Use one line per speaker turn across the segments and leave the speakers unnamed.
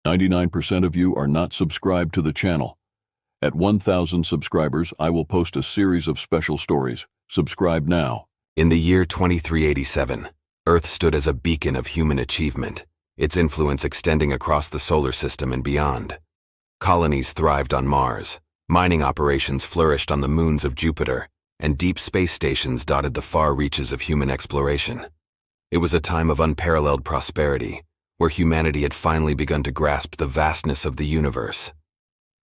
99% of you are not subscribed to the channel. At 1,000 subscribers, I will post a series of special stories. Subscribe now.
In the year 2387, Earth stood as a beacon of human achievement, its influence extending across the solar system and beyond. Colonies thrived on Mars, mining operations flourished on the moons of Jupiter, and deep space stations dotted the far reaches of human exploration. It was a time of unparalleled prosperity, where humanity had finally begun to grasp the vastness of the universe.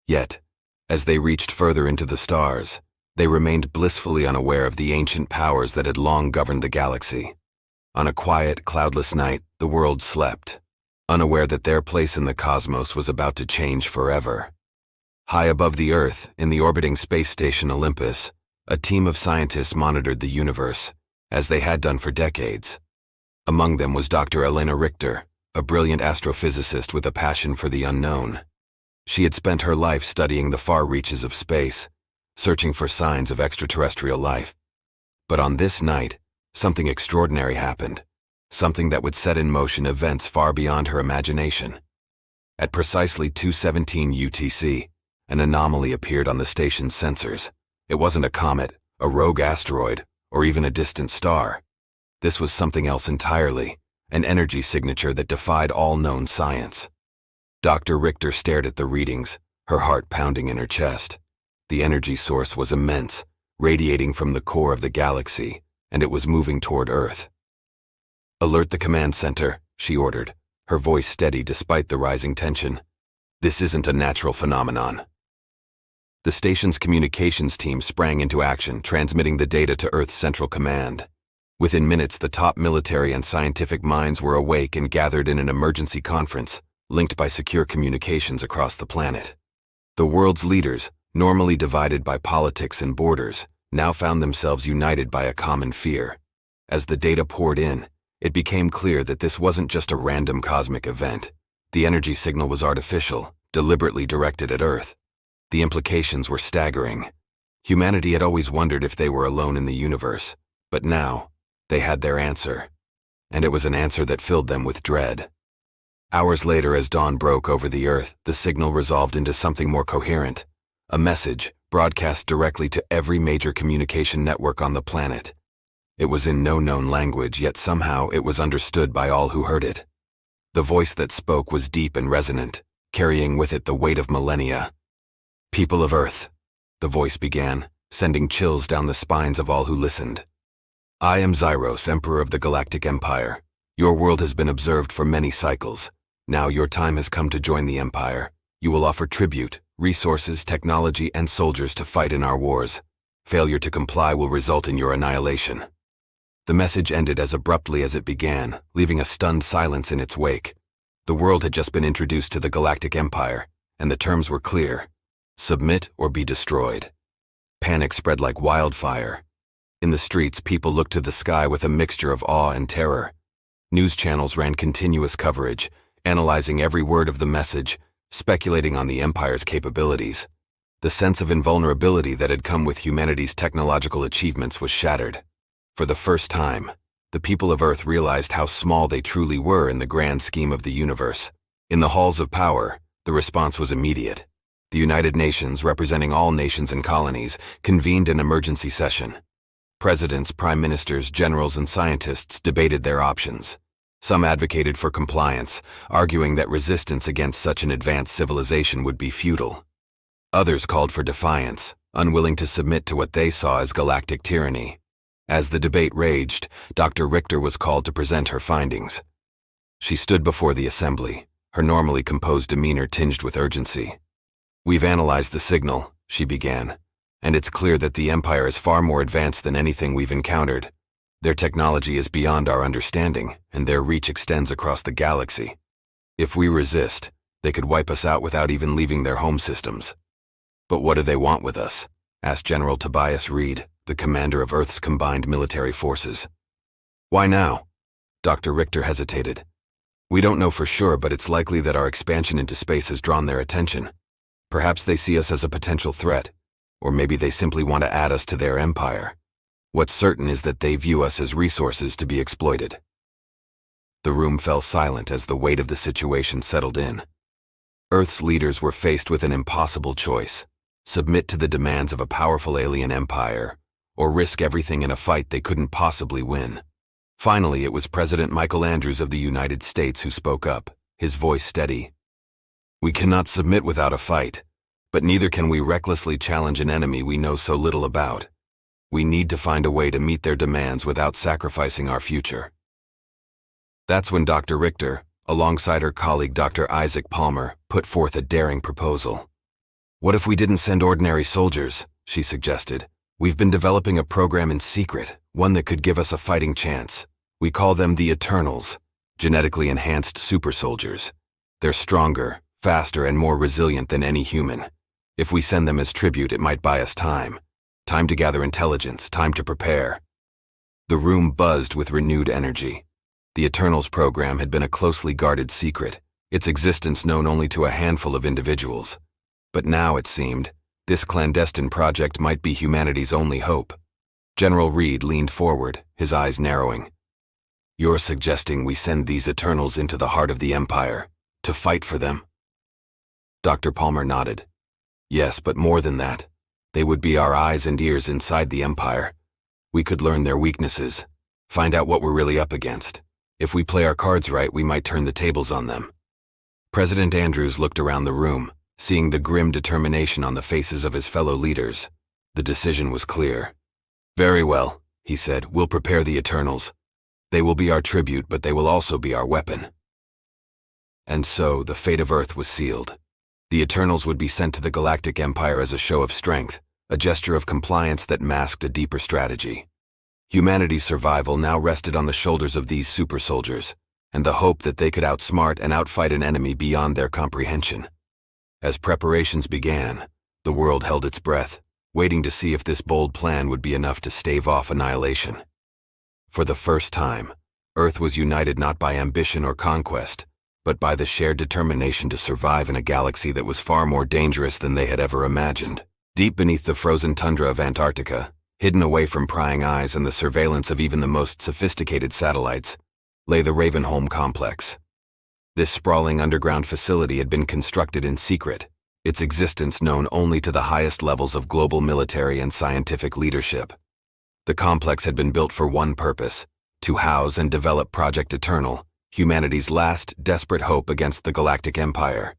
Yet, as they reached further into the stars, they remained blissfully unaware of the ancient powers that had long governed the galaxy. On a quiet, cloudless night, the world slept, unaware that their place in the cosmos was about to change forever. High above the Earth, in the orbiting space station Olympus, a team of scientists monitored the universe, as they had done for decades. Among them was Dr. Elena Richter, a brilliant astrophysicist with a passion for the unknown. She had spent her life studying the far reaches of space, searching for signs of extraterrestrial life. But on this night, something extraordinary happened, something that would set in motion events far beyond her imagination. At precisely 2:17 UTC, an anomaly appeared on the station's sensors. It wasn't a comet, a rogue asteroid, or even a distant star. This was something else entirely, an energy signature that defied all known science. Dr. Richter stared at the readings, her heart pounding in her chest. The energy source was immense, radiating from the core of the galaxy, and it was moving toward Earth. "Alert the command center," she ordered, her voice steady despite the rising tension. "This isn't a natural phenomenon." The station's communications team sprang into action, transmitting the data to Earth's Central Command. Within minutes, the top military and scientific minds were awake and gathered in an emergency conference, linked by secure communications across the planet. The world's leaders, normally divided by politics and borders, now found themselves united by a common fear. As the data poured in, it became clear that this wasn't just a random cosmic event. The energy signal was artificial, deliberately directed at Earth. The implications were staggering. Humanity had always wondered if they were alone in the universe, but now, they had their answer. And it was an answer that filled them with dread. Hours later, as dawn broke over the Earth, the signal resolved into something more coherent. A message, broadcast directly to every major communication network on the planet. It was in no known language, yet somehow it was understood by all who heard it. The voice that spoke was deep and resonant, carrying with it the weight of millennia. "People of Earth," the voice began, sending chills down the spines of all who listened. "I am Zyros, Emperor of the Galactic Empire. Your world has been observed for many cycles. Now your time has come to join the Empire. You will offer tribute, resources, technology, and soldiers to fight in our wars. Failure to comply will result in your annihilation." The message ended as abruptly as it began, leaving a stunned silence in its wake. The world had just been introduced to the Galactic Empire, and the terms were clear: submit or be destroyed. Panic spread like wildfire. In the streets, people looked to the sky with a mixture of awe and terror. News channels ran continuous coverage, analyzing every word of the message, speculating on the Empire's capabilities. The sense of invulnerability that had come with humanity's technological achievements was shattered. For the first time, the people of Earth realized how small they truly were in the grand scheme of the universe. In the halls of power, the response was immediate. The United Nations, representing all nations and colonies, convened an emergency session. Presidents, prime ministers, generals, and scientists debated their options. Some advocated for compliance, arguing that resistance against such an advanced civilization would be futile. Others called for defiance, unwilling to submit to what they saw as galactic tyranny. As the debate raged, Dr. Richter was called to present her findings. She stood before the assembly, her normally composed demeanor tinged with urgency. "We've analyzed the signal," she began, "and it's clear that the Empire is far more advanced than anything we've encountered. Their technology is beyond our understanding, and their reach extends across the galaxy. If we resist, they could wipe us out without even leaving their home systems." "But what do they want with us?" asked General Tobias Reed, the commander of Earth's combined military forces. "Why now?" Dr. Richter hesitated. "We don't know for sure, but it's likely that our expansion into space has drawn their attention. Perhaps they see us as a potential threat, or maybe they simply want to add us to their empire. What's certain is that they view us as resources to be exploited." The room fell silent as the weight of the situation settled in. Earth's leaders were faced with an impossible choice: submit to the demands of a powerful alien empire, or risk everything in a fight they couldn't possibly win. Finally, it was President Michael Andrews of the United States who spoke up, his voice steady. "We cannot submit without a fight, but neither can we recklessly challenge an enemy we know so little about. We need to find a way to meet their demands without sacrificing our future." That's when Dr. Richter, alongside her colleague Dr. Isaac Palmer, put forth a daring proposal. "What if we didn't send ordinary soldiers?" she suggested. "We've been developing a program in secret, one that could give us a fighting chance. We call them the Eternals, genetically enhanced super soldiers. They're stronger, faster, and more resilient than any human. If we send them as tribute, it might buy us time. Time to gather intelligence, time to prepare." The room buzzed with renewed energy. The Eternals program had been a closely guarded secret, its existence known only to a handful of individuals. But now, it seemed, this clandestine project might be humanity's only hope. General Reed leaned forward, his eyes narrowing. "You're suggesting we send these Eternals into the heart of the Empire, to fight for them?" Dr. Palmer nodded. "Yes, but more than that. They would be our eyes and ears inside the Empire. We could learn their weaknesses, find out what we're really up against. If we play our cards right, we might turn the tables on them." President Andrews looked around the room, seeing the grim determination on the faces of his fellow leaders. The decision was clear. "Very well," he said, "we'll prepare the Eternals. They will be our tribute, but they will also be our weapon." And so, the fate of Earth was sealed. The Eternals would be sent to the Galactic Empire as a show of strength, a gesture of compliance that masked a deeper strategy. Humanity's survival now rested on the shoulders of these super soldiers, and the hope that they could outsmart and outfight an enemy beyond their comprehension. As preparations began, the world held its breath, waiting to see if this bold plan would be enough to stave off annihilation. For the first time, Earth was united not by ambition or conquest, but by the shared determination to survive in a galaxy that was far more dangerous than they had ever imagined. Deep beneath the frozen tundra of Antarctica, hidden away from prying eyes and the surveillance of even the most sophisticated satellites, lay the Ravenholm complex. This sprawling underground facility had been constructed in secret, its existence known only to the highest levels of global military and scientific leadership. The complex had been built for one purpose: to house and develop Project Eternal, humanity's last desperate hope against the Galactic Empire.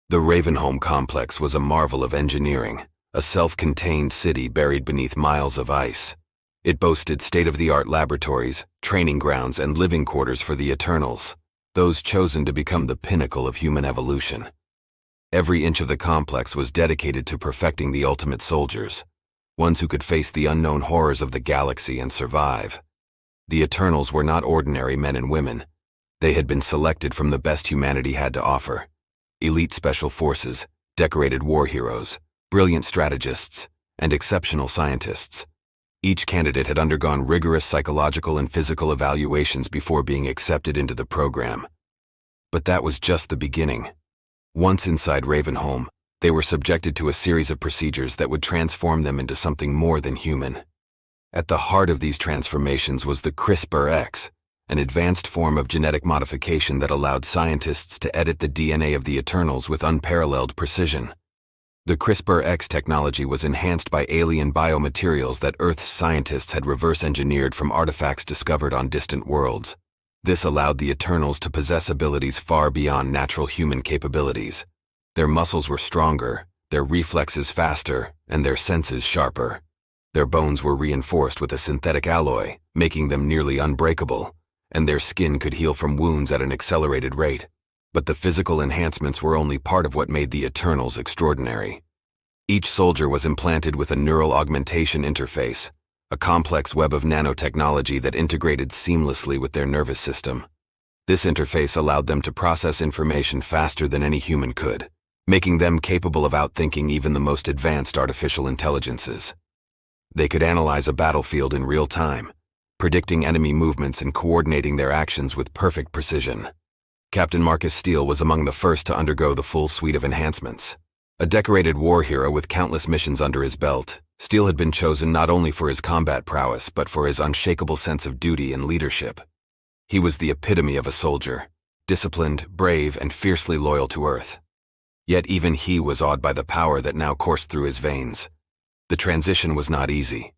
The Ravenholm complex was a marvel of engineering, a self-contained city buried beneath miles of ice. It boasted state-of-the-art laboratories, training grounds, and living quarters for the Eternals, those chosen to become the pinnacle of human evolution. Every inch of the complex was dedicated to perfecting the ultimate soldiers, ones who could face the unknown horrors of the galaxy and survive. The Eternals were not ordinary men and women. They had been selected from the best humanity had to offer: elite special forces, decorated war heroes, brilliant strategists, and exceptional scientists. Each candidate had undergone rigorous psychological and physical evaluations before being accepted into the program. But that was just the beginning. Once inside Ravenholm, they were subjected to a series of procedures that would transform them into something more than human. At the heart of these transformations was the CRISPR-X, an advanced form of genetic modification that allowed scientists to edit the DNA of the Eternals with unparalleled precision. The CRISPR-X technology was enhanced by alien biomaterials that Earth's scientists had reverse-engineered from artifacts discovered on distant worlds. This allowed the Eternals to possess abilities far beyond natural human capabilities. Their muscles were stronger, their reflexes faster, and their senses sharper. Their bones were reinforced with a synthetic alloy, making them nearly unbreakable, and their skin could heal from wounds at an accelerated rate. But the physical enhancements were only part of what made the Eternals extraordinary. Each soldier was implanted with a neural augmentation interface, a complex web of nanotechnology that integrated seamlessly with their nervous system. This interface allowed them to process information faster than any human could, making them capable of outthinking even the most advanced artificial intelligences. They could analyze a battlefield in real time, predicting enemy movements and coordinating their actions with perfect precision. Captain Marcus Steele was among the first to undergo the full suite of enhancements. A decorated war hero with countless missions under his belt, Steele had been chosen not only for his combat prowess but for his unshakable sense of duty and leadership. He was the epitome of a soldier, disciplined, brave, and fiercely loyal to Earth. Yet even he was awed by the power that now coursed through his veins. The transition was not easy.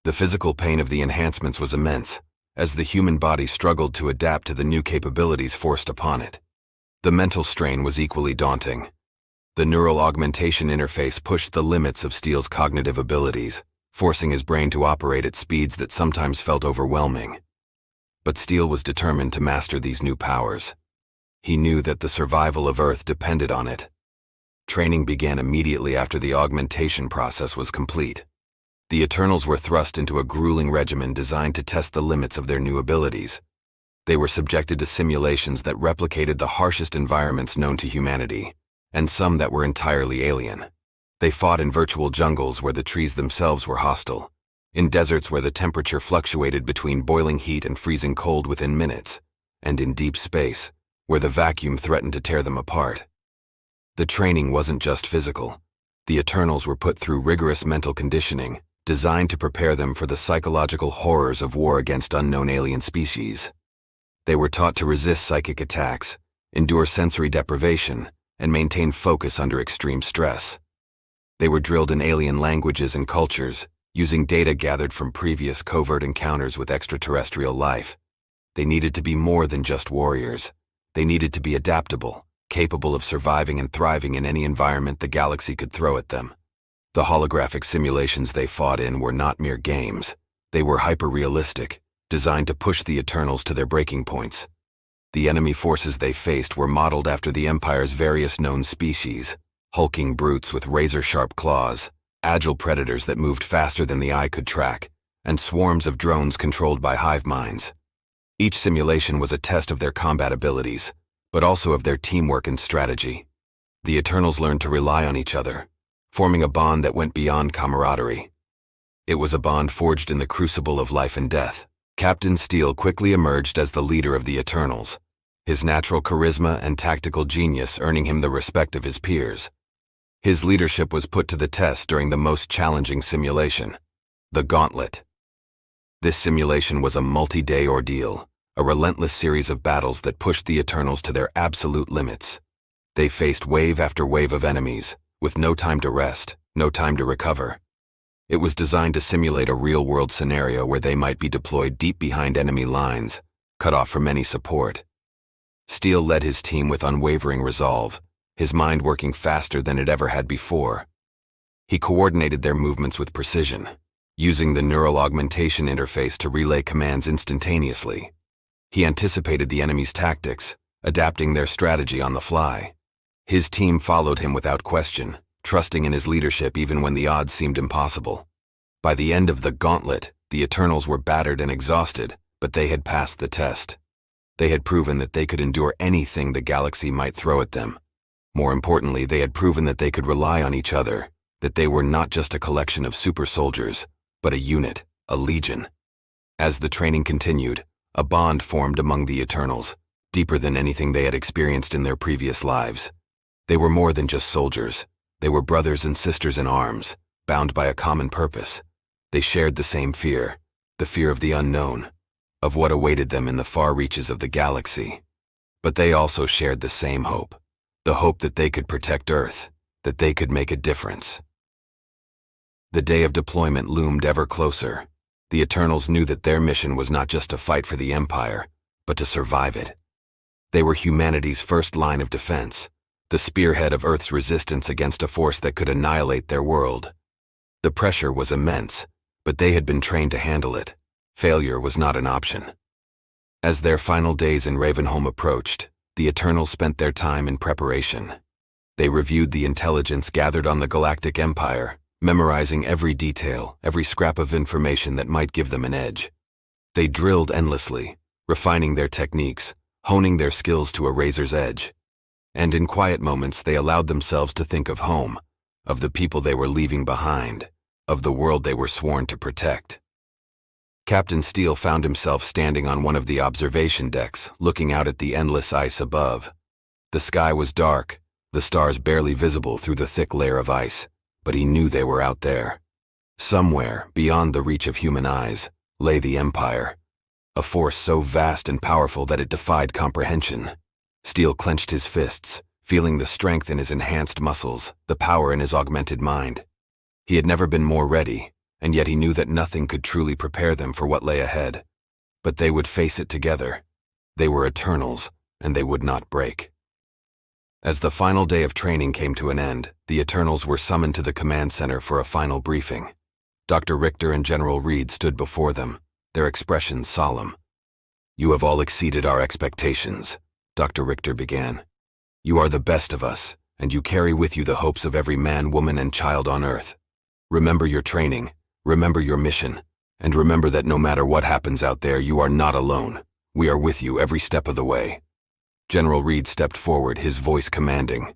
The physical pain of the enhancements was immense, as the human body struggled to adapt to the new capabilities forced upon it. The mental strain was equally daunting. The neural augmentation interface pushed the limits of Steele's cognitive abilities, forcing his brain to operate at speeds that sometimes felt overwhelming. But Steele was determined to master these new powers. He knew that the survival of Earth depended on it. Training began immediately after the augmentation process was complete. The Eternals were thrust into a grueling regimen designed to test the limits of their new abilities. They were subjected to simulations that replicated the harshest environments known to humanity, and some that were entirely alien. They fought in virtual jungles where the trees themselves were hostile, in deserts where the temperature fluctuated between boiling heat and freezing cold within minutes, and in deep space, where the vacuum threatened to tear them apart. The training wasn't just physical. The Eternals were put through rigorous mental conditioning, designed to prepare them for the psychological horrors of war against unknown alien species. They were taught to resist psychic attacks, endure sensory deprivation, and maintain focus under extreme stress. They were drilled in alien languages and cultures, using data gathered from previous covert encounters with extraterrestrial life. They needed to be more than just warriors. They needed to be adaptable, capable of surviving and thriving in any environment the galaxy could throw at them. The holographic simulations they fought in were not mere games. They were hyper-realistic, designed to push the Eternals to their breaking points. The enemy forces they faced were modeled after the Empire's various known species: hulking brutes with razor-sharp claws, agile predators that moved faster than the eye could track, and swarms of drones controlled by hive minds. Each simulation was a test of their combat abilities, but also of their teamwork and strategy. The Eternals learned to rely on each other, forming a bond that went beyond camaraderie. It was a bond forged in the crucible of life and death. Captain Steele quickly emerged as the leader of the Eternals, his natural charisma and tactical genius earning him the respect of his peers. His leadership was put to the test during the most challenging simulation, the Gauntlet. This simulation was a multi-day ordeal, a relentless series of battles that pushed the Eternals to their absolute limits. They faced wave after wave of enemies, with no time to rest, no time to recover. It was designed to simulate a real-world scenario where they might be deployed deep behind enemy lines, cut off from any support. Steele led his team with unwavering resolve, his mind working faster than it ever had before. He coordinated their movements with precision, using the neural augmentation interface to relay commands instantaneously. He anticipated the enemy's tactics, adapting their strategy on the fly. His team followed him without question, trusting in his leadership even when the odds seemed impossible. By the end of the Gauntlet, the Eternals were battered and exhausted, but they had passed the test. They had proven that they could endure anything the galaxy might throw at them. More importantly, they had proven that they could rely on each other, that they were not just a collection of super soldiers, but a unit, a legion. As the training continued, a bond formed among the Eternals, deeper than anything they had experienced in their previous lives. They were more than just soldiers. They were brothers and sisters in arms, bound by a common purpose. They shared the same fear, the fear of the unknown, of what awaited them in the far reaches of the galaxy. But they also shared the same hope, the hope that they could protect Earth, that they could make a difference. The day of deployment loomed ever closer. The Eternals knew that their mission was not just to fight for the Empire, but to survive it. They were humanity's first line of defense, the spearhead of Earth's resistance against a force that could annihilate their world. The pressure was immense, but they had been trained to handle it. Failure was not an option. As their final days in Ravenholm approached, the Eternals spent their time in preparation. They reviewed the intelligence gathered on the Galactic Empire, memorizing every detail, every scrap of information that might give them an edge. They drilled endlessly, refining their techniques, honing their skills to a razor's edge. And in quiet moments they allowed themselves to think of home, of the people they were leaving behind, of the world they were sworn to protect. Captain Steele found himself standing on one of the observation decks, looking out at the endless ice above. The sky was dark, the stars barely visible through the thick layer of ice, but he knew they were out there. Somewhere, beyond the reach of human eyes, lay the Empire, a force so vast and powerful that it defied comprehension. Steele clenched his fists, feeling the strength in his enhanced muscles, the power in his augmented mind. He had never been more ready, and yet he knew that nothing could truly prepare them for what lay ahead. But they would face it together. They were Eternals, and they would not break. As the final day of training came to an end, the Eternals were summoned to the command center for a final briefing. Dr. Richter and General Reed stood before them, their expressions solemn. "You have all exceeded our expectations," Dr. Richter began. "You are the best of us, and you carry with you the hopes of every man, woman, and child on Earth. Remember your training, remember your mission, and remember that no matter what happens out there, you are not alone. We are with you every step of the way." General Reed stepped forward, his voice commanding.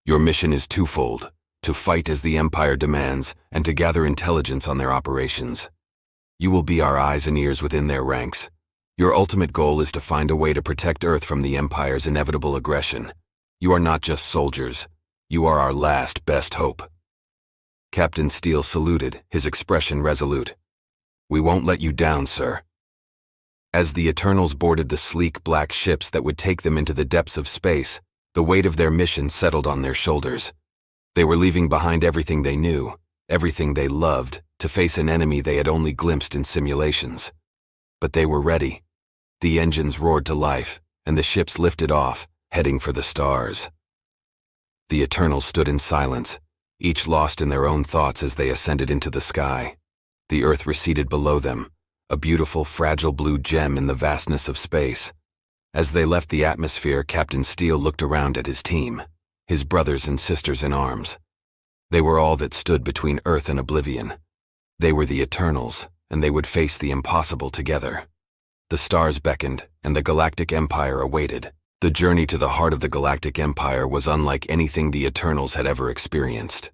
"Your mission is twofold: to fight as the Empire demands, and to gather intelligence on their operations. You will be our eyes and ears within their ranks. Your ultimate goal is to find a way to protect Earth from the Empire's inevitable aggression. You are not just soldiers. You are our last, best hope." Captain Steele saluted, his expression resolute. "We won't let you down, sir." As the Eternals boarded the sleek black ships that would take them into the depths of space, the weight of their mission settled on their shoulders. They were leaving behind everything they knew, everything they loved, to face an enemy they had only glimpsed in simulations. But they were ready. The engines roared to life, and the ships lifted off, heading for the stars. The Eternals stood in silence, each lost in their own thoughts as they ascended into the sky. The Earth receded below them, a beautiful, fragile blue gem in the vastness of space. As they left the atmosphere, Captain Steele looked around at his team, his brothers and sisters in arms. They were all that stood between Earth and oblivion. They were the Eternals, and they would face the impossible together. The stars beckoned, and the Galactic Empire awaited. The journey to the heart of the Galactic Empire was unlike anything the Eternals had ever experienced.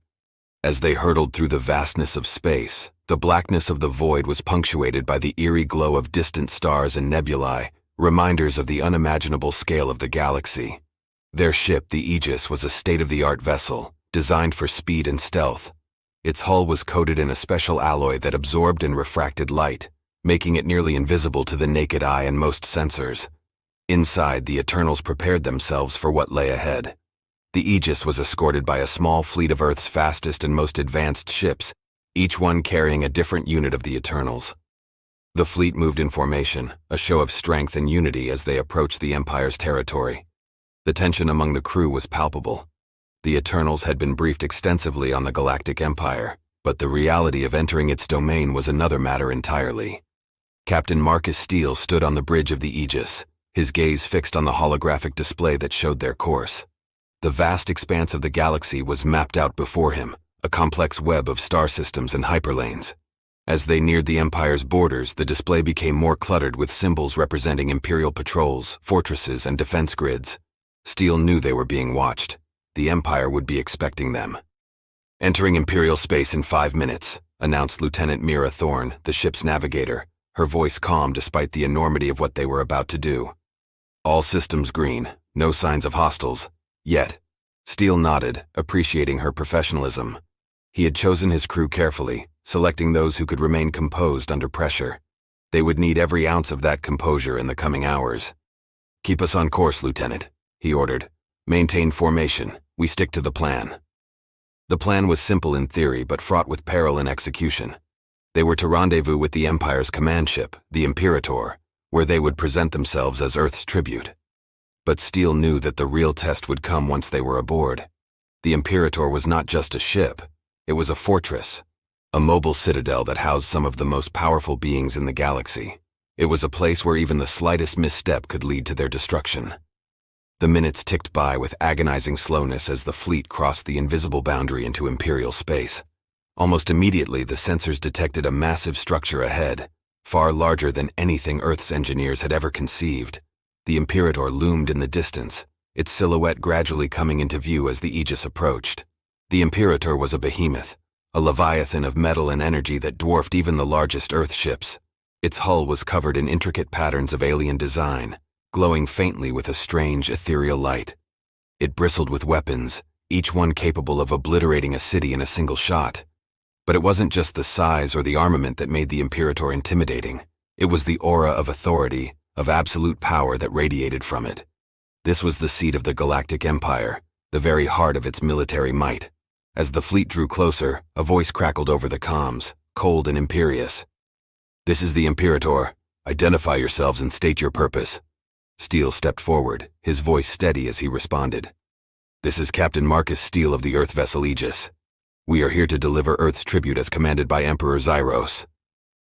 As they hurtled through the vastness of space, the blackness of the void was punctuated by the eerie glow of distant stars and nebulae, reminders of the unimaginable scale of the galaxy. Their ship, the Aegis, was a state-of-the-art vessel, designed for speed and stealth. Its hull was coated in a special alloy that absorbed and refracted light, making it nearly invisible to the naked eye and most sensors. Inside, the Eternals prepared themselves for what lay ahead. The Aegis was escorted by a small fleet of Earth's fastest and most advanced ships, each one carrying a different unit of the Eternals. The fleet moved in formation, a show of strength and unity as they approached the Empire's territory. The tension among the crew was palpable. The Eternals had been briefed extensively on the Galactic Empire, but the reality of entering its domain was another matter entirely. Captain Marcus Steele stood on the bridge of the Aegis, his gaze fixed on the holographic display that showed their course. The vast expanse of the galaxy was mapped out before him, a complex web of star systems and hyperlanes. As they neared the Empire's borders, the display became more cluttered with symbols representing Imperial patrols, fortresses, and defense grids. Steele knew they were being watched. The Empire would be expecting them. "Entering Imperial space in 5 minutes," announced Lieutenant Mira Thorne, the ship's navigator, her voice calm despite the enormity of what they were about to do. "All systems green, no signs of hostiles. Yet." Steele nodded, appreciating her professionalism. He had chosen his crew carefully, selecting those who could remain composed under pressure. They would need every ounce of that composure in the coming hours. "Keep us on course, Lieutenant," he ordered. "Maintain formation. We stick to the plan." The plan was simple in theory, but fraught with peril in execution. They were to rendezvous with the Empire's command ship, the Imperator, where they would present themselves as Earth's tribute. But Steele knew that the real test would come once they were aboard. The Imperator was not just a ship. It was a fortress, a mobile citadel that housed some of the most powerful beings in the galaxy. It was a place where even the slightest misstep could lead to their destruction. The minutes ticked by with agonizing slowness as the fleet crossed the invisible boundary into Imperial space. Almost immediately, the sensors detected a massive structure ahead, far larger than anything Earth's engineers had ever conceived. The Imperator loomed in the distance, its silhouette gradually coming into view as the Aegis approached. The Imperator was a behemoth, a leviathan of metal and energy that dwarfed even the largest Earth ships. Its hull was covered in intricate patterns of alien design, glowing faintly with a strange, ethereal light. It bristled with weapons, each one capable of obliterating a city in a single shot. But it wasn't just the size or the armament that made the Imperator intimidating. It was the aura of authority, of absolute power that radiated from it. This was the seat of the Galactic Empire, the very heart of its military might. As the fleet drew closer, a voice crackled over the comms, cold and imperious. "This is the Imperator. Identify yourselves and state your purpose." Steele stepped forward, his voice steady as he responded. "This is Captain Marcus Steele of the Earth vessel Aegis. We are here to deliver Earth's tribute as commanded by Emperor Zyros."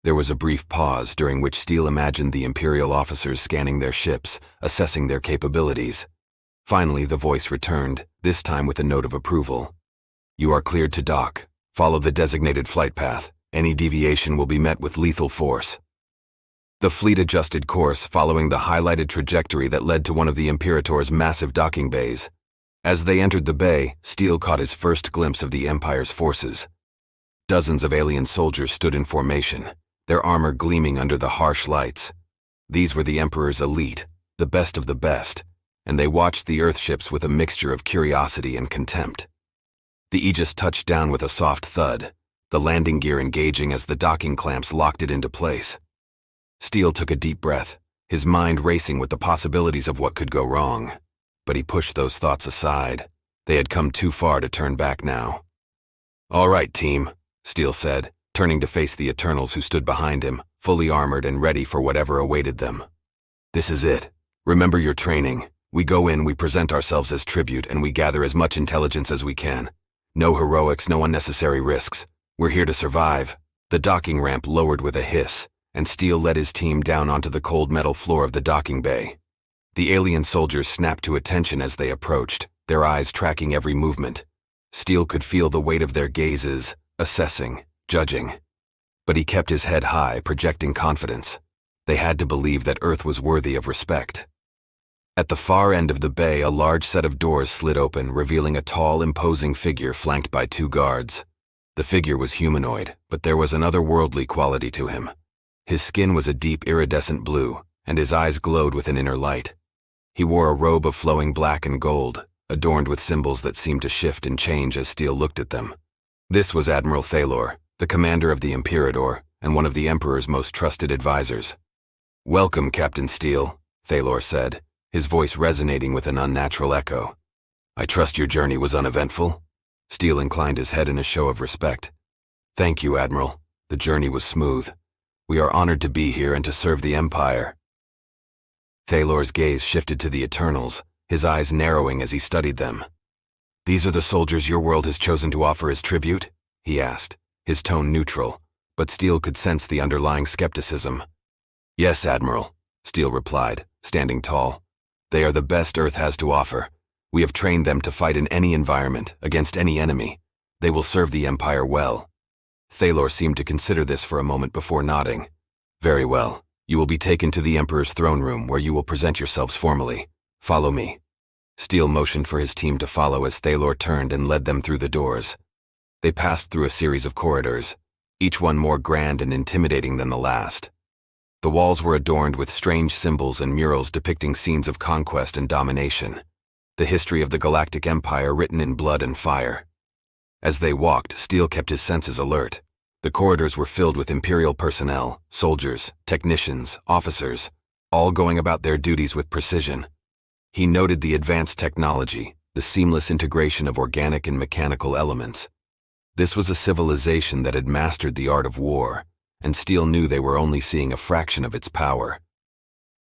There was a brief pause during which Steele imagined the Imperial officers scanning their ships, assessing their capabilities. Finally, the voice returned, this time with a note of approval. "You are cleared to dock. Follow the designated flight path. Any deviation will be met with lethal force." The fleet adjusted course, following the highlighted trajectory that led to one of the Imperator's massive docking bays. As they entered the bay, Steele caught his first glimpse of the Empire's forces. Dozens of alien soldiers stood in formation, their armor gleaming under the harsh lights. These were the Emperor's elite, the best of the best, and they watched the Earthships with a mixture of curiosity and contempt. The Aegis touched down with a soft thud, the landing gear engaging as the docking clamps locked it into place. Steele took a deep breath, his mind racing with the possibilities of what could go wrong. But he pushed those thoughts aside. They had come too far to turn back now. "All right, team," Steele said, turning to face the Eternals who stood behind him, fully armored and ready for whatever awaited them. "This is it. Remember your training. We go in, we present ourselves as tribute, and we gather as much intelligence as we can. No heroics, no unnecessary risks. We're here to survive." The docking ramp lowered with a hiss, and Steele led his team down onto the cold metal floor of the docking bay. The alien soldiers snapped to attention as they approached, their eyes tracking every movement. Steele could feel the weight of their gazes, assessing, judging. But he kept his head high, projecting confidence. They had to believe that Earth was worthy of respect. At the far end of the bay, a large set of doors slid open, revealing a tall, imposing figure flanked by 2 guards. The figure was humanoid, but there was an otherworldly quality to him. His skin was a deep iridescent blue, and his eyes glowed with an inner light. He wore a robe of flowing black and gold, adorned with symbols that seemed to shift and change as Steele looked at them. This was Admiral Thalor, the commander of the Imperator, and one of the Emperor's most trusted advisors. "Welcome, Captain Steele," Thalor said, his voice resonating with an unnatural echo. "I trust your journey was uneventful?" Steele inclined his head in a show of respect. "Thank you, Admiral. The journey was smooth. We are honored to be here and to serve the Empire." Thalor's gaze shifted to the Eternals, his eyes narrowing as he studied them. "These are the soldiers your world has chosen to offer as tribute?" he asked, his tone neutral, but Steele could sense the underlying skepticism. "Yes, Admiral," Steele replied, standing tall. "They are the best Earth has to offer. We have trained them to fight in any environment, against any enemy. They will serve the Empire well." Thalor seemed to consider this for a moment before nodding. "Very well. You will be taken to the Emperor's throne room, where you will present yourselves formally. Follow me." Steele motioned for his team to follow as Thalor turned and led them through the doors. They passed through a series of corridors, each one more grand and intimidating than the last. The walls were adorned with strange symbols and murals depicting scenes of conquest and domination, the history of the Galactic Empire written in blood and fire. As they walked, Steele kept his senses alert. The corridors were filled with Imperial personnel, soldiers, technicians, officers, all going about their duties with precision. He noted the advanced technology, the seamless integration of organic and mechanical elements. This was a civilization that had mastered the art of war, and Steele knew they were only seeing a fraction of its power.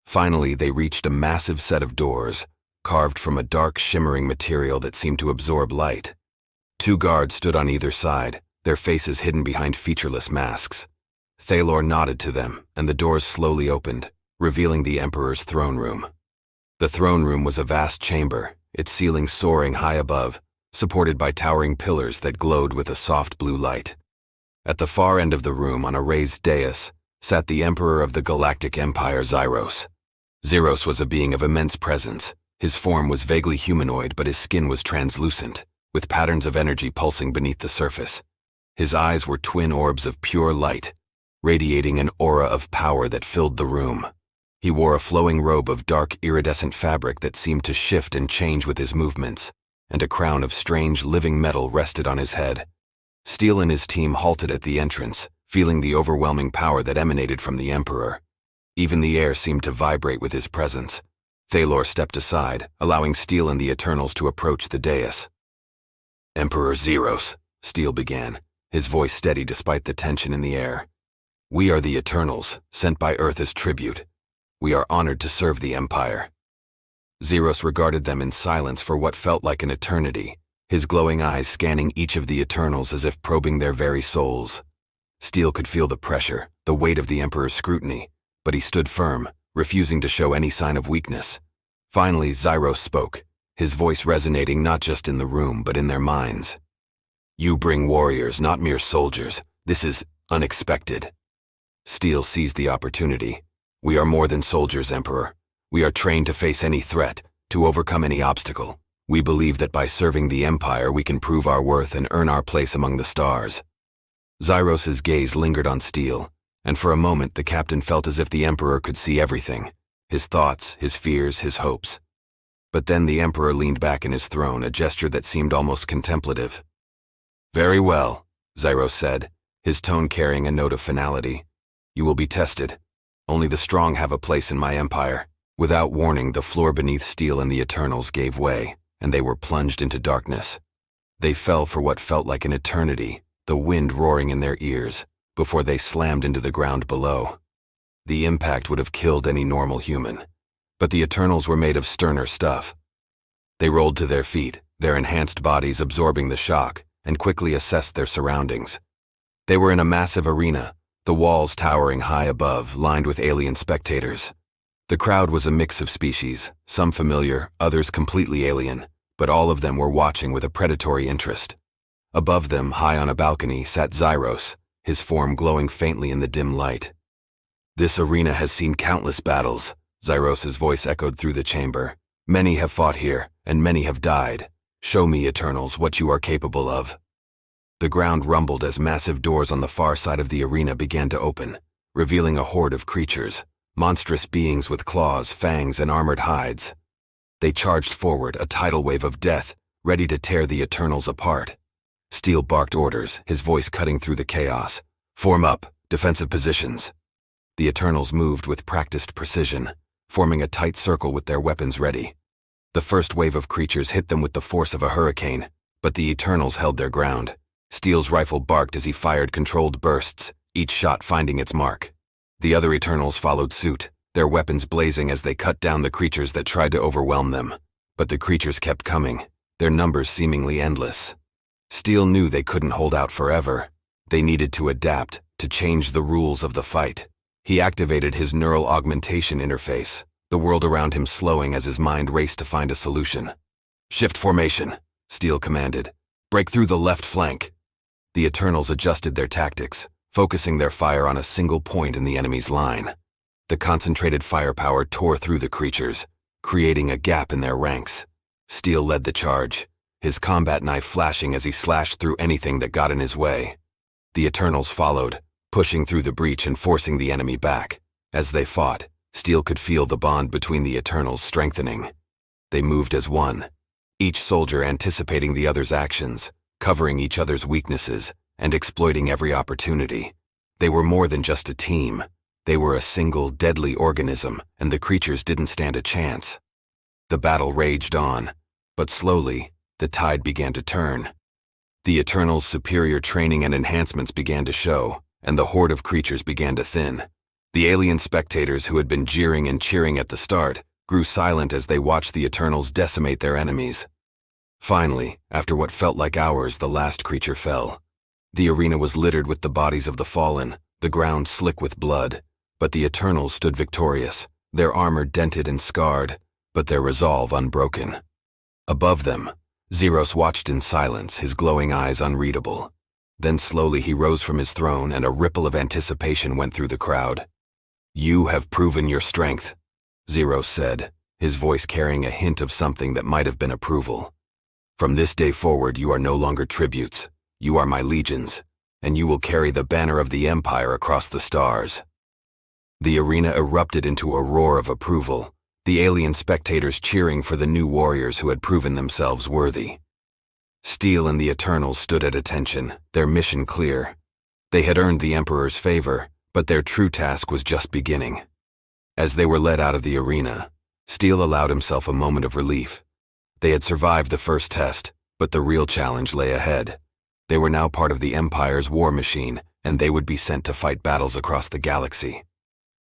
Finally, they reached a massive set of doors, carved from a dark, shimmering material that seemed to absorb light. 2 guards stood on either side, their faces hidden behind featureless masks. Thalor nodded to them, and the doors slowly opened, revealing the Emperor's throne room. The throne room was a vast chamber, its ceiling soaring high above, supported by towering pillars that glowed with a soft blue light. At the far end of the room, on a raised dais, sat the Emperor of the Galactic Empire, Zyros. Zyros was a being of immense presence. His form was vaguely humanoid, but his skin was translucent, with patterns of energy pulsing beneath the surface. His eyes were twin orbs of pure light, radiating an aura of power that filled the room. He wore a flowing robe of dark iridescent fabric that seemed to shift and change with his movements, and a crown of strange living metal rested on his head. Steele and his team halted at the entrance, feeling the overwhelming power that emanated from the Emperor. Even the air seemed to vibrate with his presence. Thalor stepped aside, allowing Steel and the Eternals to approach the dais. "Emperor Zeros," Steel began, his voice steady despite the tension in the air. "We are the Eternals, sent by Earth as tribute. We are honored to serve the Empire." Zeros regarded them in silence for what felt like an eternity, his glowing eyes scanning each of the Eternals as if probing their very souls. Steel could feel the pressure, the weight of the Emperor's scrutiny, but he stood firm, refusing to show any sign of weakness. Finally, Zyros spoke, his voice resonating not just in the room but in their minds. "You bring warriors, not mere soldiers. This is unexpected." Steel seized the opportunity. "We are more than soldiers, Emperor. We are trained to face any threat, to overcome any obstacle. We believe that by serving the Empire we can prove our worth and earn our place among the stars." Zyros's gaze lingered on Steel, and for a moment the captain felt as if the Emperor could see everything, his thoughts, his fears, his hopes. But then the Emperor leaned back in his throne, a gesture that seemed almost contemplative. "Very well," Zyros said, his tone carrying a note of finality. "You will be tested. Only the strong have a place in my empire." Without warning, the floor beneath Steel and the Eternals gave way, and they were plunged into darkness. They fell for what felt like an eternity, the wind roaring in their ears, before they slammed into the ground below. The impact would have killed any normal human, but the Eternals were made of sterner stuff. They rolled to their feet, their enhanced bodies absorbing the shock, and quickly assessed their surroundings. They were in a massive arena, the walls towering high above, lined with alien spectators. The crowd was a mix of species, some familiar, others completely alien, but all of them were watching with a predatory interest. Above them, high on a balcony, sat Zyros, his form glowing faintly in the dim light. "This arena has seen countless battles," Zyros's voice echoed through the chamber. "Many have fought here, and many have died. Show me, Eternals, what you are capable of." The ground rumbled as massive doors on the far side of the arena began to open, revealing a horde of creatures, monstrous beings with claws, fangs, and armored hides. They charged forward, a tidal wave of death, ready to tear the Eternals apart. Steel barked orders, his voice cutting through the chaos. "Form up, defensive positions." The Eternals moved with practiced precision, forming a tight circle with their weapons ready. The first wave of creatures hit them with the force of a hurricane, but the Eternals held their ground. Steel's rifle barked as he fired controlled bursts, each shot finding its mark. The other Eternals followed suit, their weapons blazing as they cut down the creatures that tried to overwhelm them. But the creatures kept coming, their numbers seemingly endless. Steel knew they couldn't hold out forever. They needed to adapt, to change the rules of the fight. He activated his neural augmentation interface, the world around him slowing as his mind raced to find a solution. "Shift formation," Steel commanded. "Break through the left flank." The Eternals adjusted their tactics, focusing their fire on a single point in the enemy's line. The concentrated firepower tore through the creatures, creating a gap in their ranks. Steel led the charge, his combat knife flashing as he slashed through anything that got in his way. The Eternals followed, pushing through the breach and forcing the enemy back. As they fought, Steel could feel the bond between the Eternals strengthening. They moved as one, each soldier anticipating the other's actions, covering each other's weaknesses, and exploiting every opportunity. They were more than just a team. They were a single, deadly organism, and the creatures didn't stand a chance. The battle raged on, but slowly, the tide began to turn. The Eternals' superior training and enhancements began to show, and the horde of creatures began to thin. The alien spectators who had been jeering and cheering at the start grew silent as they watched the Eternals decimate their enemies. Finally, after what felt like hours, the last creature fell. The arena was littered with the bodies of the fallen, the ground slick with blood, but the Eternals stood victorious, their armor dented and scarred, but their resolve unbroken. Above them, Zeros watched in silence, his glowing eyes unreadable. Then slowly he rose from his throne and a ripple of anticipation went through the crowd. "You have proven your strength," Zeros said, his voice carrying a hint of something that might have been approval. "From this day forward you are no longer tributes. You are my legions, and you will carry the banner of the Empire across the stars." The arena erupted into a roar of approval, the alien spectators cheering for the new warriors who had proven themselves worthy. Steel and the Eternals stood at attention, their mission clear. They had earned the Emperor's favor, but their true task was just beginning. As they were led out of the arena, Steel allowed himself a moment of relief. They had survived the first test, but the real challenge lay ahead. They were now part of the Empire's war machine, and they would be sent to fight battles across the galaxy.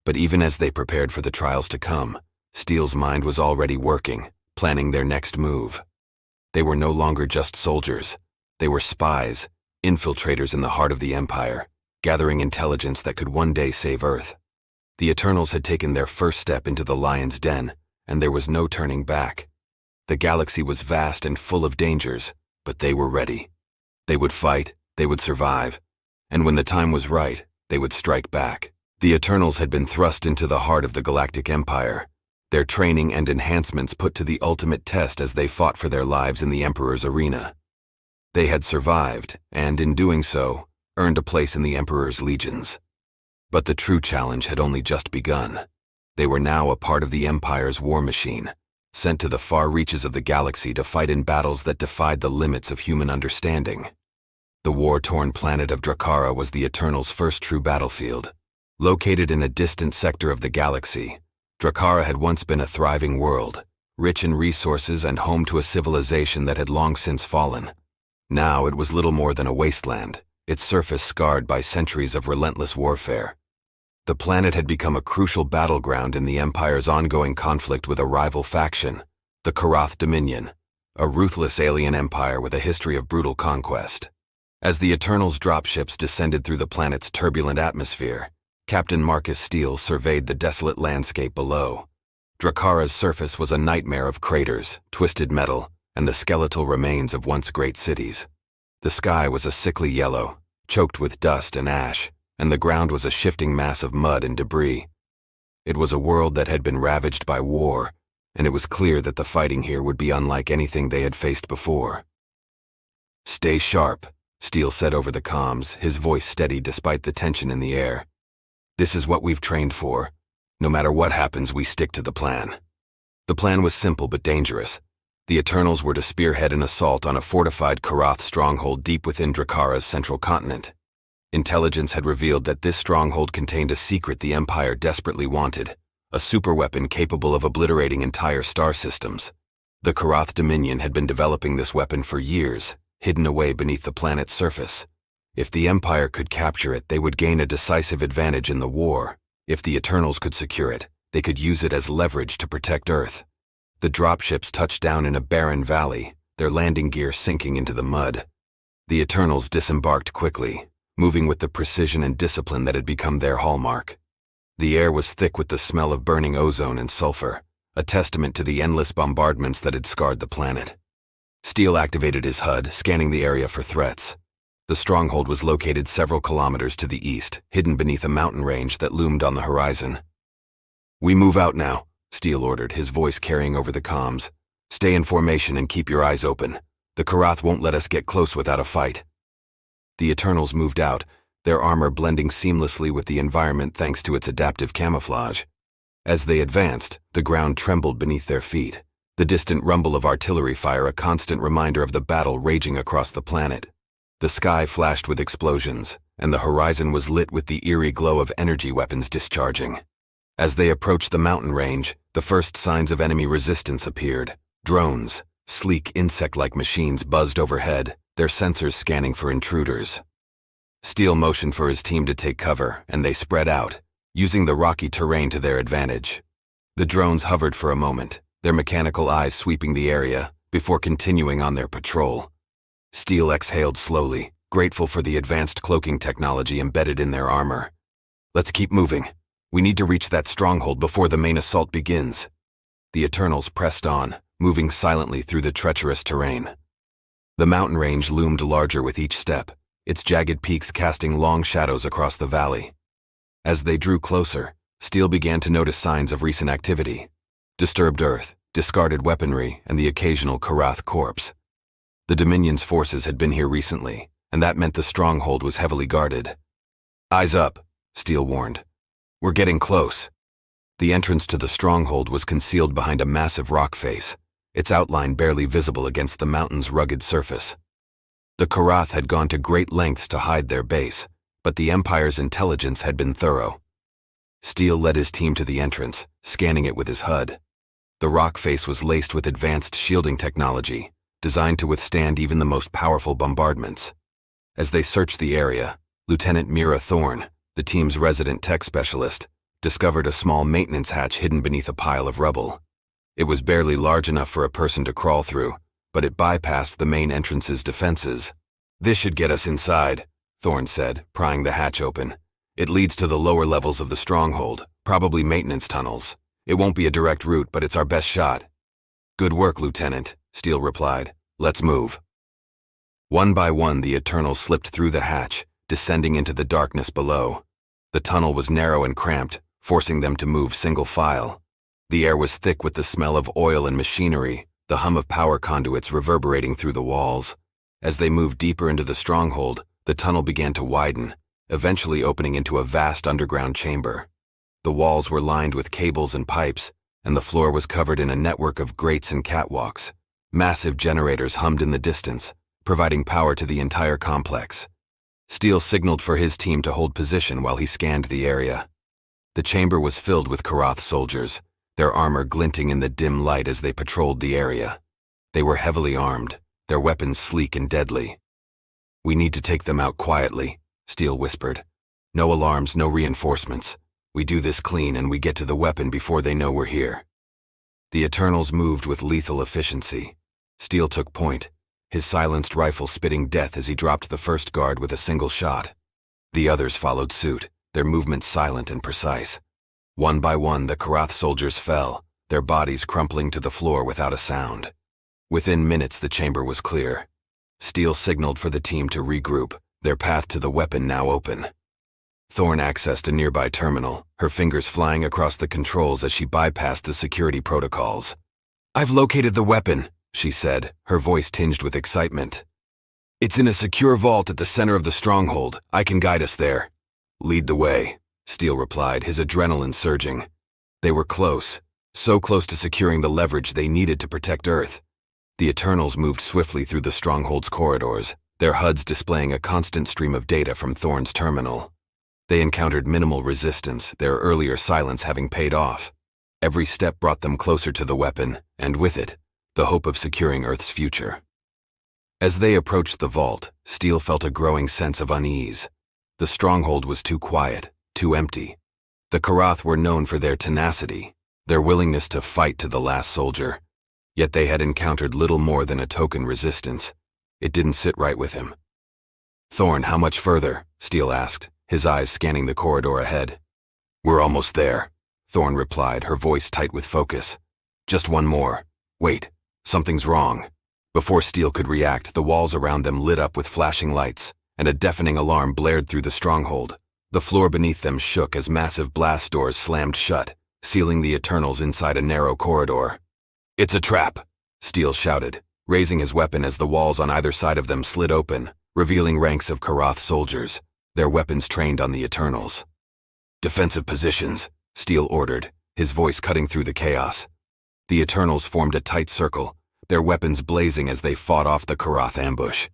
But even as they prepared for the trials to come, Steel's mind was already working, planning their next move. They were no longer just soldiers. They were spies, infiltrators in the heart of the Empire, gathering intelligence that could one day save Earth. The Eternals had taken their first step into the lion's den, and there was no turning back. The galaxy was vast and full of dangers, but they were ready. They would fight, they would survive, and when the time was right, they would strike back. The Eternals had been thrust into the heart of the Galactic Empire, their training and enhancements put to the ultimate test as they fought for their lives in the Emperor's arena. They had survived, and in doing so, earned a place in the Emperor's legions. But the true challenge had only just begun. They were now a part of the Empire's war machine, sent to the far reaches of the galaxy to fight in battles that defied the limits of human understanding. The war-torn planet of Drakara was the Eternals' first true battlefield. Located in a distant sector of the galaxy, Drakara had once been a thriving world, rich in resources and home to a civilization that had long since fallen. Now it was little more than a wasteland, its surface scarred by centuries of relentless warfare. The planet had become a crucial battleground in the Empire's ongoing conflict with a rival faction, the Karath Dominion, a ruthless alien empire with a history of brutal conquest. As the Eternals' dropships descended through the planet's turbulent atmosphere, Captain Marcus Steele surveyed the desolate landscape below. Drakara's surface was a nightmare of craters, twisted metal, and the skeletal remains of once great cities. The sky was a sickly yellow, choked with dust and ash, and the ground was a shifting mass of mud and debris. It was a world that had been ravaged by war, and it was clear that the fighting here would be unlike anything they had faced before. "Stay sharp," Steele said over the comms, his voice steady despite the tension in the air. "This is what we've trained for. No matter what happens, we stick to the plan." The plan was simple but dangerous. The Eternals were to spearhead an assault on a fortified Karath stronghold deep within Drakara's central continent. Intelligence had revealed that this stronghold contained a secret the Empire desperately wanted, a superweapon capable of obliterating entire star systems. The Karath Dominion had been developing this weapon for years, hidden away beneath the planet's surface. If the Empire could capture it, they would gain a decisive advantage in the war. If the Eternals could secure it, they could use it as leverage to protect Earth. The dropships touched down in a barren valley, their landing gear sinking into the mud. The Eternals disembarked quickly, moving with the precision and discipline that had become their hallmark. The air was thick with the smell of burning ozone and sulfur, a testament to the endless bombardments that had scarred the planet. Steele activated his HUD, scanning the area for threats. The stronghold was located several kilometers to the east, hidden beneath a mountain range that loomed on the horizon. "We move out now," Steele ordered, his voice carrying over the comms. "Stay in formation and keep your eyes open. The Karath won't let us get close without a fight." The Eternals moved out, their armor blending seamlessly with the environment thanks to its adaptive camouflage. As they advanced, the ground trembled beneath their feet, the distant rumble of artillery fire a constant reminder of the battle raging across the planet. The sky flashed with explosions, and the horizon was lit with the eerie glow of energy weapons discharging. As they approached the mountain range, the first signs of enemy resistance appeared. Drones, sleek insect-like machines buzzed overhead, their sensors scanning for intruders. Steele motioned for his team to take cover, and they spread out, using the rocky terrain to their advantage. The drones hovered for a moment, their mechanical eyes sweeping the area, before continuing on their patrol. Steele exhaled slowly, grateful for the advanced cloaking technology embedded in their armor. "Let's keep moving. We need to reach that stronghold before the main assault begins." The Eternals pressed on, moving silently through the treacherous terrain. The mountain range loomed larger with each step, its jagged peaks casting long shadows across the valley. As they drew closer, Steele began to notice signs of recent activity: disturbed earth, discarded weaponry, and the occasional Karath corpse. The Dominion's forces had been here recently, and that meant the stronghold was heavily guarded. "Eyes up," Steele warned. "We're getting close." The entrance to the stronghold was concealed behind a massive rock face, its outline barely visible against the mountain's rugged surface. The Karath had gone to great lengths to hide their base, but the Empire's intelligence had been thorough. Steele led his team to the entrance, scanning it with his HUD. The rock face was laced with advanced shielding technology, designed to withstand even the most powerful bombardments. As they searched the area, Lieutenant Mira Thorne, the team's resident tech specialist, discovered a small maintenance hatch hidden beneath a pile of rubble. It was barely large enough for a person to crawl through, but it bypassed the main entrance's defenses. "This should get us inside," Thorne said, prying the hatch open. "It leads to the lower levels of the stronghold, probably maintenance tunnels. It won't be a direct route, but it's our best shot." "Good work, Lieutenant," Steele replied. "Let's move." One by one, the Eternals slipped through the hatch, descending into the darkness below. The tunnel was narrow and cramped, forcing them to move single file. The air was thick with the smell of oil and machinery, the hum of power conduits reverberating through the walls. As they moved deeper into the stronghold, the tunnel began to widen, eventually opening into a vast underground chamber. The walls were lined with cables and pipes, and the floor was covered in a network of grates and catwalks. Massive generators hummed in the distance, providing power to the entire complex. Steele signaled for his team to hold position while he scanned the area. The chamber was filled with Karath soldiers, their armor glinting in the dim light as they patrolled the area. They were heavily armed, their weapons sleek and deadly. "We need to take them out quietly," Steele whispered. "No alarms, no reinforcements. We do this clean and we get to the weapon before they know we're here." The Eternals moved with lethal efficiency. Steele took point, his silenced rifle spitting death as he dropped the first guard with a single shot. The others followed suit, their movements silent and precise. One by one, the Karath soldiers fell, their bodies crumpling to the floor without a sound. Within minutes, the chamber was clear. Steele signaled for the team to regroup, their path to the weapon now open. Thorne accessed a nearby terminal, her fingers flying across the controls as she bypassed the security protocols. "I've located the weapon," she said, her voice tinged with excitement. "It's in a secure vault at the center of the stronghold. I can guide us there." "Lead the way," Steele replied, his adrenaline surging. They were close, so close to securing the leverage they needed to protect Earth. The Eternals moved swiftly through the stronghold's corridors, their HUDs displaying a constant stream of data from Thorne's terminal. They encountered minimal resistance, their earlier silence having paid off. Every step brought them closer to the weapon, and with it, the hope of securing Earth's future. As they approached the vault, Steele felt a growing sense of unease. The stronghold was too quiet, too empty. The Karath were known for their tenacity, their willingness to fight to the last soldier. Yet they had encountered little more than a token resistance. It didn't sit right with him. "Thorne, how much further?" Steele asked, his eyes scanning the corridor ahead. "We're almost there," Thorne replied, her voice tight with focus. "Just one more. Wait, something's wrong." Before Steele could react, the walls around them lit up with flashing lights, and a deafening alarm blared through the stronghold. The floor beneath them shook as massive blast doors slammed shut, sealing the Eternals inside a narrow corridor. "It's a trap," Steele shouted, raising his weapon as the walls on either side of them slid open, revealing ranks of Karath soldiers, their weapons trained on the Eternals. "Defensive positions," Steele ordered, his voice cutting through the chaos. The Eternals formed a tight circle, their weapons blazing as they fought off the Karath ambush.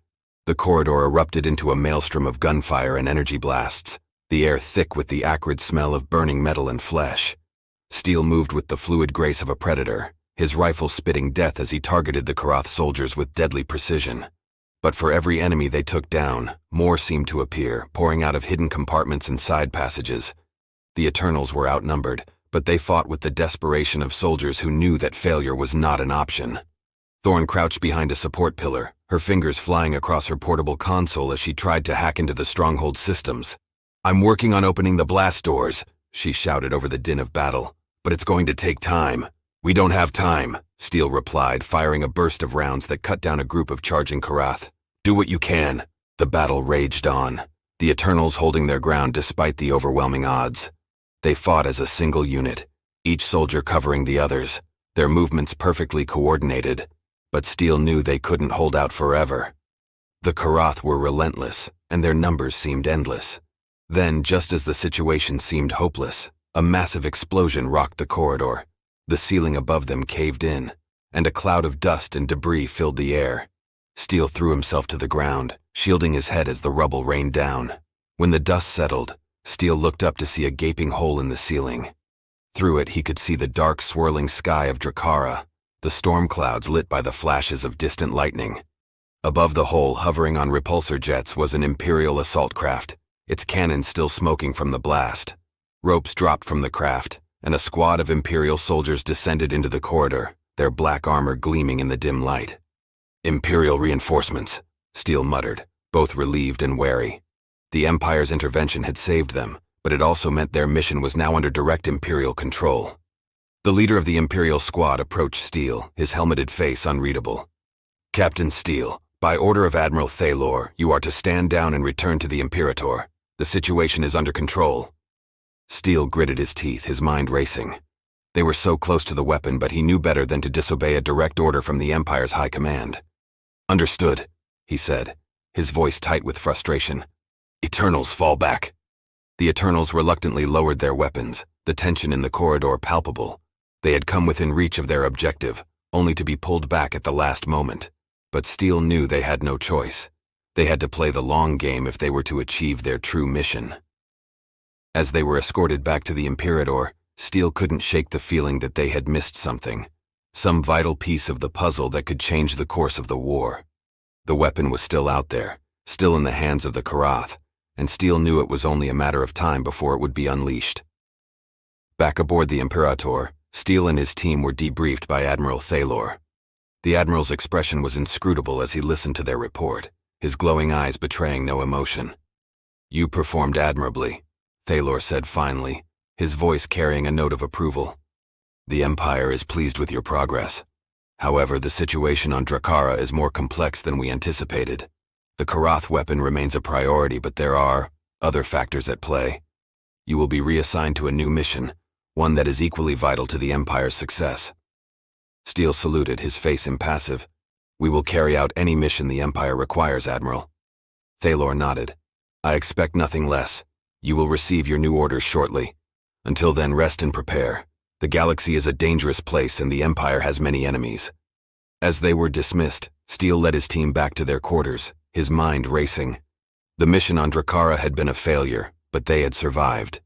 The corridor erupted into a maelstrom of gunfire and energy blasts, the air thick with the acrid smell of burning metal and flesh. Steele moved with the fluid grace of a predator, his rifle spitting death as he targeted the Karath soldiers with deadly precision. But for every enemy they took down, more seemed to appear, pouring out of hidden compartments and side passages. The Eternals were outnumbered, but they fought with the desperation of soldiers who knew that failure was not an option. Thorne crouched behind a support pillar, her fingers flying across her portable console as she tried to hack into the stronghold systems. "I'm working on opening the blast doors," she shouted over the din of battle, "but it's going to take time." "We don't have time," Steele replied, firing a burst of rounds that cut down a group of charging Karath. "Do what you can." The battle raged on, the Eternals holding their ground despite the overwhelming odds. They fought as a single unit, each soldier covering the others, their movements perfectly coordinated. But Steele knew they couldn't hold out forever. The Karath were relentless, and their numbers seemed endless. Then, just as the situation seemed hopeless, a massive explosion rocked the corridor. The ceiling above them caved in, and a cloud of dust and debris filled the air. Steele threw himself to the ground, shielding his head as the rubble rained down. When the dust settled, Steele looked up to see a gaping hole in the ceiling. Through it, he could see the dark, swirling sky of Drakkara, the storm clouds lit by the flashes of distant lightning. Above the hole, hovering on repulsor jets, was an Imperial assault craft, its cannons still smoking from the blast. Ropes dropped from the craft, and a squad of Imperial soldiers descended into the corridor, their black armor gleaming in the dim light. "Imperial reinforcements," Steele muttered, both relieved and wary. The Empire's intervention had saved them, but it also meant their mission was now under direct Imperial control. The leader of the Imperial squad approached Steele, his helmeted face unreadable. "Captain Steele, by order of Admiral Thalor, you are to stand down and return to the Imperator. The situation is under control." Steele gritted his teeth, his mind racing. They were so close to the weapon, but he knew better than to disobey a direct order from the Empire's high command. "Understood," he said, his voice tight with frustration. "Eternals, fall back." The Eternals reluctantly lowered their weapons, the tension in the corridor palpable. They had come within reach of their objective, only to be pulled back at the last moment. But Steele knew they had no choice. They had to play the long game if they were to achieve their true mission. As they were escorted back to the Imperator, Steele couldn't shake the feeling that they had missed something, some vital piece of the puzzle that could change the course of the war. The weapon was still out there, still in the hands of the Karath, and Steele knew it was only a matter of time before it would be unleashed. Back aboard the Imperator, Steele and his team were debriefed by Admiral Thalor. The Admiral's expression was inscrutable as he listened to their report, his glowing eyes betraying no emotion. "You performed admirably," Thalor said finally, his voice carrying a note of approval. "The Empire is pleased with your progress. However, the situation on Drakkara is more complex than we anticipated. The Karath weapon remains a priority, but there are other factors at play. You will be reassigned to a new mission, one that is equally vital to the Empire's success." Steele saluted, his face impassive. "We will carry out any mission the Empire requires, Admiral." Thalor nodded. "I expect nothing less. You will receive your new orders shortly. Until then, rest and prepare. The galaxy is a dangerous place and the Empire has many enemies." As they were dismissed, Steele led his team back to their quarters, his mind racing. The mission on Drakkara had been a failure, but they had survived.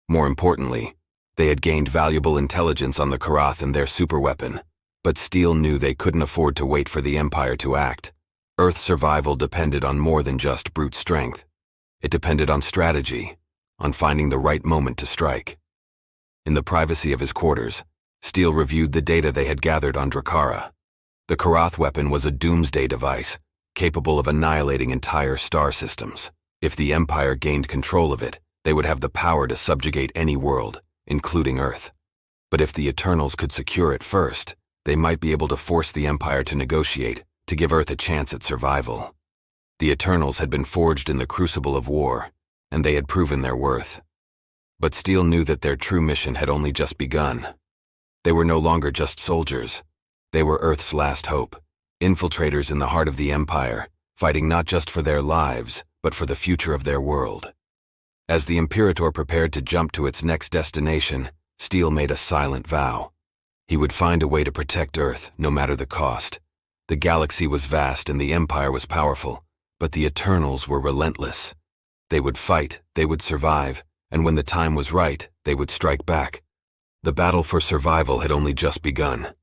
More importantly, they had gained valuable intelligence on the Karath and their superweapon. But Steele knew they couldn't afford to wait for the Empire to act. Earth's survival depended on more than just brute strength. It depended on strategy, on finding the right moment to strike. In the privacy of his quarters, Steele reviewed the data they had gathered on Drakkara. The Karath weapon was a doomsday device, capable of annihilating entire star systems. If the Empire gained control of it, they would have the power to subjugate any world, including Earth. But if the Eternals could secure it first, they might be able to force the Empire to negotiate, to give Earth a chance at survival. The Eternals had been forged in the crucible of war, and they had proven their worth. But Steele knew that their true mission had only just begun. They were no longer just soldiers. They were Earth's last hope, infiltrators in the heart of the Empire, fighting not just for their lives, but for the future of their world. As the Imperator prepared to jump to its next destination, Steele made a silent vow. He would find a way to protect Earth, no matter the cost. The galaxy was vast and the Empire was powerful, but the Eternals were relentless. They would fight, they would survive, and when the time was right, they would strike back. The battle for survival had only just begun.